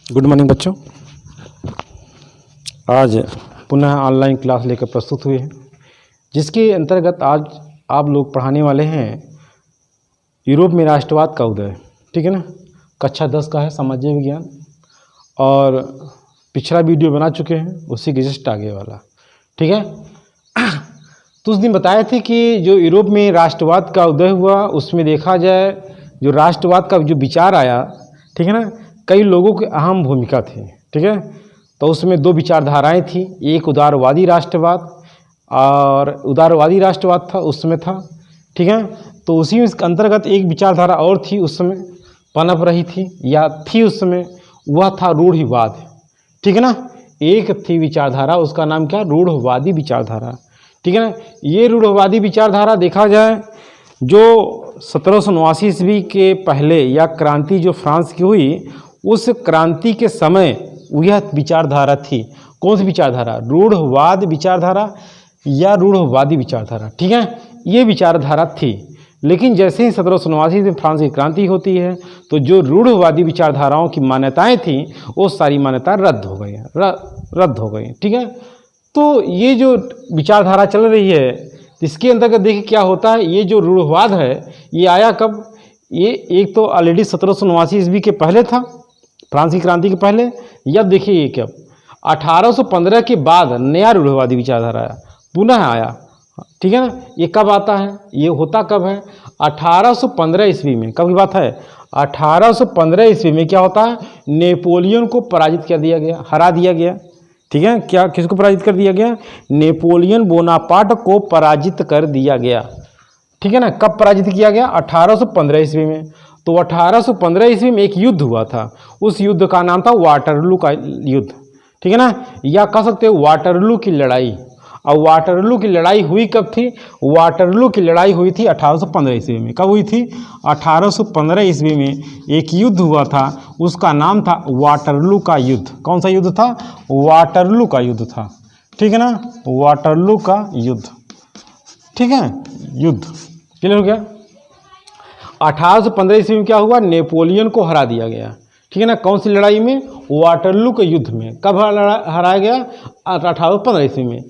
Good morning बच्चों। आज पुनः ऑनलाइन क्लास लेकर प्रस्तुत हुए हैं, जिसके अंतर्गत आज आप लोग पढ़ाने वाले हैं यूरोप में राष्ट्रवाद का उदय। ठीक है ना। कक्षा 10 का है सामाजिक विज्ञान, और पिछला वीडियो बना चुके हैं, उसी के जस्ट आगे वाला। ठीक है। तो उस दिन बताए थे कि जो यूरोप में राष्ट्रवाद का उदय हुआ, उसमें देखा जाए जो राष्ट्रवाद का जो विचार आया, ठीक है ना, कई लोगों की अहम भूमिका थी। ठीक है। तो उसमें दो विचारधाराएं थी, एक उदारवादी राष्ट्रवाद और उदारवादी राष्ट्रवाद था उसमें था। ठीक है। तो उसी के अंतर्गत एक विचारधारा और थी, उस समय पनप रही थी या थी उस समय, वह था रूढ़िवाद। ठीक है ना। एक थी विचारधारा, उसका नाम क्या, रूढ़वादी विचारधारा। ठीक है ना। ये रूढ़वादी विचारधारा देखा जाए जो 1789 ईस्वी के पहले या क्रांति जो फ्रांस की हुई, उस क्रांति के समय यह विचारधारा थी। कौन सी विचारधारा, रूढ़वाद विचारधारा या रूढ़वादी विचारधारा। ठीक है। ये विचारधारा थी, लेकिन जैसे ही 1789 में फ्रांस की क्रांति होती है, तो जो रूढ़वादी विचारधाराओं की मान्यताएं थीं, वो सारी मान्यताएं रद्द हो गई। ठीक है। तो ये जो विचारधारा चल रही है, इसके अंतर्गत देखिए क्या होता है। ये जो रूढ़वाद है, ये आया कब, ये एक तो ऑलरेडी 1789 ईस्वी के पहले था, फ्रांस की क्रांति के पहले। या देखिए ये कब, 1815 के बाद नया रूढ़वादी विचारधारा पुनः आया। ठीक है ना। ये कब आता है, ये होता कब है, 1815 ईस्वी में। कब की बात है, 1815 ईस्वी में क्या होता है, नेपोलियन को पराजित कर दिया गया, हरा दिया गया। ठीक है। क्या, किसको पराजित कर दिया गया, नेपोलियन बोनापार्ट को पराजित कर दिया गया। ठीक है ना। कब पराजित किया गया, 1815 ईस्वी में। तो 1815 ईस्वी में एक युद्ध हुआ था, उस युद्ध का नाम था वाटरलू का युद्ध। ठीक है ना। या कह सकते हो वाटरलू की लड़ाई। और वाटरलू की लड़ाई हुई कब थी, वाटरलू की लड़ाई हुई थी 1815 ईस्वी में। कब हुई थी, 1815 ईस्वी में एक युद्ध हुआ था, उसका नाम था वाटरलू का युद्ध। कौन सा युद्ध था, वाटरलू का युद्ध था। ठीक है ना, वाटरलू का युद्ध। ठीक है, युद्ध क्लियर हो गया। 1815 ईस्वी में क्या हुआ, नेपोलियन को हरा दिया गया। ठीक है ना। कौन सी लड़ाई में, वाटरलू के युद्ध में। कब हराया गया, 1815 ईस्वी में।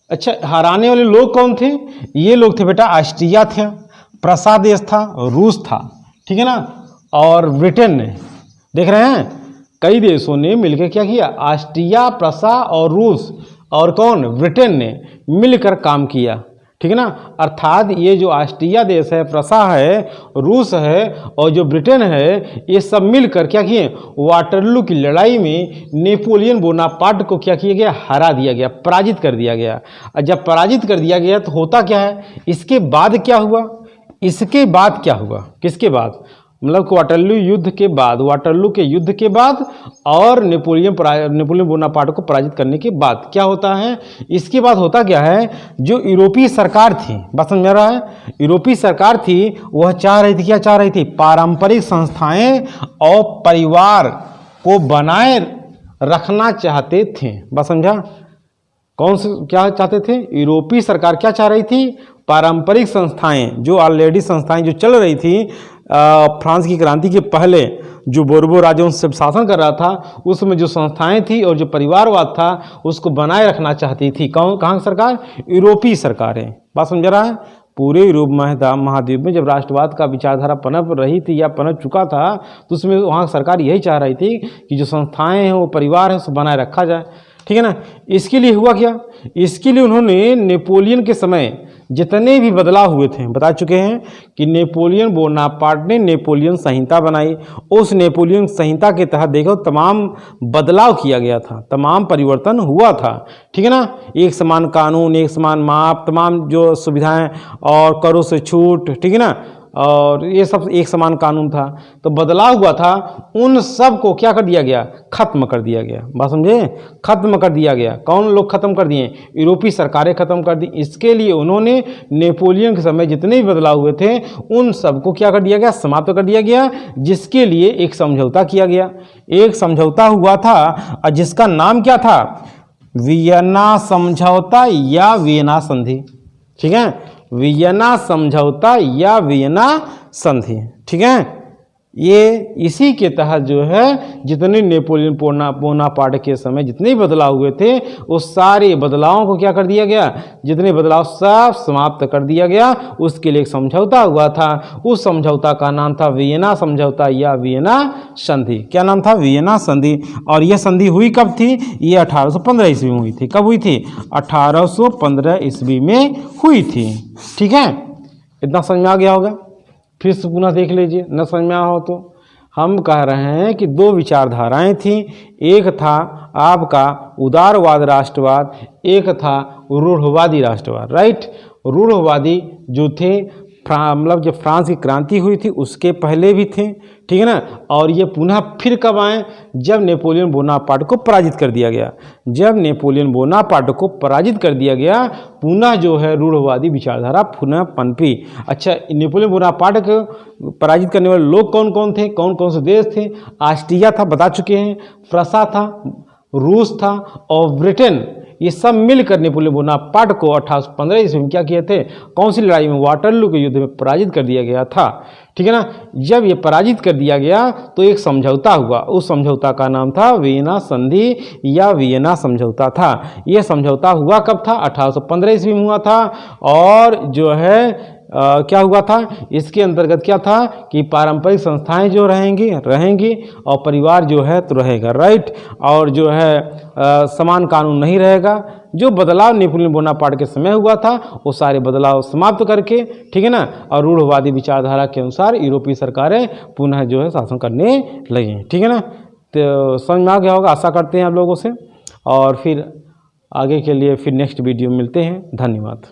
अच्छा, हराने वाले लोग कौन थे, ये लोग थे बेटा, ऑस्ट्रिया था, प्रसा देश था, रूस था। ठीक है ना। और ब्रिटेन ने, देख रहे हैं, कई देशों ने मिलकर क्या किया, ऑस्ट्रिया, प्रसा और रूस, और कौन, ब्रिटेन ने मिलकर काम किया। ठीक है ना। अर्थात ये जो ऑस्ट्रिया देश है, प्रसा है, रूस है और जो ब्रिटेन है, ये सब मिलकर क्या किए, वाटरलू की लड़ाई में नेपोलियन बोनापार्ट को क्या किया गया, हरा दिया गया, पराजित कर दिया गया। और जब पराजित कर दिया गया तो होता क्या है, इसके बाद क्या हुआ, इसके बाद क्या हुआ, किसके बाद, मतलब वाटरलू युद्ध के बाद, वाटरलू के युद्ध के बाद और नेपोलियन बोनापार्ट को पराजित करने के बाद क्या होता है, इसके बाद होता क्या है, जो यूरोपीय सरकार थी, बात समझ में आ रहा है, यूरोपीय सरकार थी, वह चाह रही थी, क्या चाह रही थी, पारंपरिक संस्थाएं और परिवार को बनाए रखना चाहते थे। बात समझा, कौन से क्या चाहते थे, यूरोपीय सरकार क्या चाह रही थी, पारंपरिक संस्थाएं, जो ऑलरेडी संस्थाएं जो चल रही थी फ्रांस की क्रांति के पहले, जो बोर्बो राजवंश से शासन कर रहा था, उसमें जो संस्थाएं थी और जो परिवारवाद था, उसको बनाए रखना चाहती थी। कहाँ सरकार, यूरोपीय सरकारें। बात समझ रहा है। पूरे यूरोप महाद्वीप में जब राष्ट्रवाद का विचारधारा पनप रही थी या पनप चुका था, तो उसमें वहाँ सरकार यही चाह रही थी कि जो संस्थाएं हैं, वो परिवार है, उसको बनाए रखा जाए। ठीक है ना। इसके लिए हुआ क्या, इसके लिए उन्होंने नेपोलियन के समय जितने भी बदलाव हुए थे, बता चुके हैं कि नेपोलियन बोनापार्ट ने नेपोलियन संहिता बनाई। उस नेपोलियन संहिता के तहत देखो तमाम बदलाव किया गया था, तमाम परिवर्तन हुआ था। ठीक है ना। एक समान कानून, एक समान माप, तमाम जो सुविधाएं और करों से छूट, ठीक है ना, और ये सब एक समान कानून था। तो बदलाव हुआ था, उन सब को क्या कर दिया गया, खत्म कर दिया गया। बात समझे, खत्म कर दिया गया। कौन लोग खत्म कर दिए, यूरोपीय सरकारें खत्म कर दी। इसके लिए उन्होंने नेपोलियन के समय जितने भी बदलाव हुए थे, उन सब को क्या कर दिया गया, समाप्त कर दिया गया, जिसके लिए एक समझौता किया गया। एक समझौता हुआ था, जिसका नाम क्या था, वियना समझौता या वियना संधि। ठीक है, वियना समझौता या वियना संधि। ठीक है, ये इसी के तहत जो है जितने नेपोलियन बोनापार्ट के समय जितने बदलाव हुए थे उस सारे बदलावों को क्या कर दिया गया, जितने बदलाव सब समाप्त कर दिया गया। उसके लिए एक समझौता हुआ था, उस समझौता का नाम था वियना समझौता या वियना संधि। क्या नाम था? वियना संधि। और यह संधि हुई कब थी? ये 1815 ईस्वी में हुई थी। कब हुई थी? 1815 ईस्वी में हुई थी। ठीक है, इतना समझ में आ गया होगा। फिर से पुनः देख लीजिए, न समझ में आया हो तो। हम कह रहे हैं कि दो विचारधाराएं थीं, एक था आपका उदारवाद राष्ट्रवाद, एक था रूढ़वादी राष्ट्रवाद। राइट, रूढ़वादी जो थे मतलब जब फ्रांस की क्रांति हुई थी उसके पहले भी थे, ठीक है ना। और ये पुनः फिर कब आए? जब नेपोलियन बोनापार्ट को पराजित कर दिया गया। जब नेपोलियन बोनापार्ट को पराजित कर दिया गया पुनः जो है रूढ़वादी विचारधारा पुनः पनपी। अच्छा, नेपोलियन बोनापार्ट को पराजित करने वाले लोग कौन कौन थे, कौन कौन से देश थे? ऑस्ट्रिया था, बता चुके हैं, फ्रांस था, रूस था और ब्रिटेन। ये सब मिलकर नेपोलियन बोनापार्ट को 1815 ईस्वी में क्या किए थे? कौन सी लड़ाई में? वाटरलू के युद्ध में पराजित कर दिया गया था। ठीक है ना। जब ये पराजित कर दिया गया तो एक समझौता हुआ, उस समझौता का नाम था वियना संधि या वियना समझौता था। यह समझौता हुआ कब था? 1815 ईस्वी में हुआ था। और जो है क्या हुआ था? इसके अंतर्गत क्या था कि पारंपरिक संस्थाएं जो रहेंगी और परिवार जो है तो रहेगा। राइट, और जो है समान कानून नहीं रहेगा। जो बदलाव नेपोलियन बोनापार्ट के समय हुआ था वो सारे बदलाव समाप्त करके, ठीक है ना, और रूढ़वादी विचारधारा के अनुसार यूरोपीय सरकारें पुनः जो है शासन करने लगी। ठीक है ना। तो समझ में आ गया होगा, आशा करते हैं आप लोगों से। और फिर आगे के लिए फिर नेक्स्ट वीडियो में मिलते हैं। धन्यवाद।